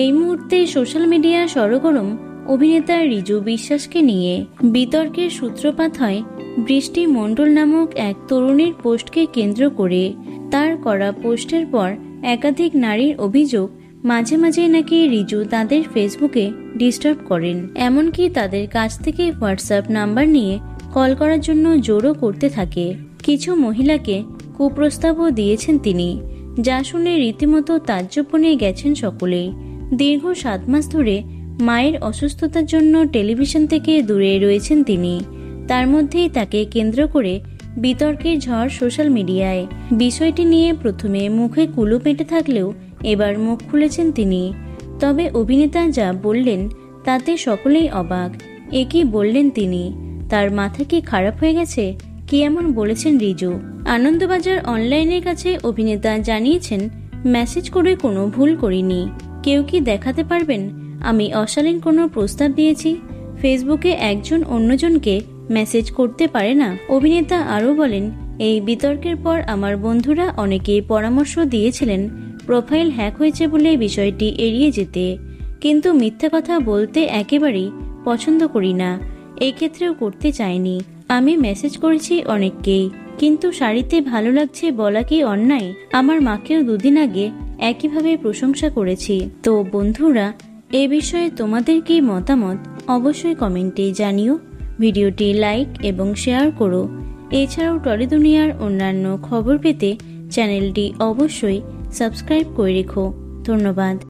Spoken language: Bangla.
এই মুহূর্তে সোশ্যাল মিডিয়া সরগরম অভিনেতা রিজু বিশ্বাসকে নিয়ে। বিতর্কের সূত্রপাত হয় বৃষ্টি মণ্ডল নামক এক তরুণীর পোস্টকে কেন্দ্র করে। তার করা পোস্টের পর একাধিক নারীর অভিযোগ, মাঝে মাঝে নাকি রিজু তাদের ফেসবুকে ডিস্টার্ব করেন, এমনকি তাদের কাছ থেকে হোয়াটসঅ্যাপ নাম্বার নিয়ে কল করার জন্য জোরও করতে থাকে। কিছু মহিলাকে কুপ্রস্তাবও দিয়েছেন তিনি, যা শুনে রীতিমতো তাজ্জব বনে গেছেন সকলেই। দীর্ঘ 7 মাস ধরে মায়ের অসুস্থতার জন্য টেলিভিশন থেকে দূরে রয়েছেন তিনি। তার মধ্যেই তাকে কেন্দ্র করে বিতর্কের ঝড় সোশ্যাল মিডিয়ায়। বিষয়টি নিয়ে প্রথমে মুখে কুলু পেটে থাকলেও এবার মুখ খুলেছেন তিনি। তবে অভিনেতা যা বললেন তাতে সকলেই অবাক। এ কি বললেন তিনি? তার মাথা কি খারাপ হয়ে গেছে? কি এমন বলেছেন রিজু? আনন্দবাজার অনলাইনের কাছে অভিনেতা জানিয়েছেন, মেসেজ করে কোনো ভুল করিনি। কেউ কি দেখাতে পারবেন আমি অশালীন কোনো প্রস্তাব দিয়েছি? ফেসবুকে একজন অন্যজনকে মেসেজ করতে পারে না। অভিনেতা আরও বলেন, এই বিতর্কের পর আমার বন্ধুরা অনেকেই পরামর্শ দিয়েছিলেন প্রোফাইল হ্যাক হয়েছে বলে বিষয়টি এড়িয়ে যেতে, কিন্তু মিথ্যা কথা বলতে একেবারেই পছন্দ করি না। এই ক্ষেত্রেও করতে চাইনি। আমি মেসেজ করেছি অনেককেই, কিন্তু শাড়িতে ভালো লাগছে বলা কি অন্যায়? আমার মাকেও 2 দিন আগে একইভাবে প্রশংসা করেছি। তো বন্ধুরা, এ বিষয়ে তোমাদের কি মতামত অবশ্যই কমেন্টে জানিও। ভিডিওটি লাইক এবং শেয়ার করো। এছাড়াও টলি দুনিয়ার অন্যান্য খবর পেতে চ্যানেলটি অবশ্যই সাবস্ক্রাইব করে রেখো। ধন্যবাদ।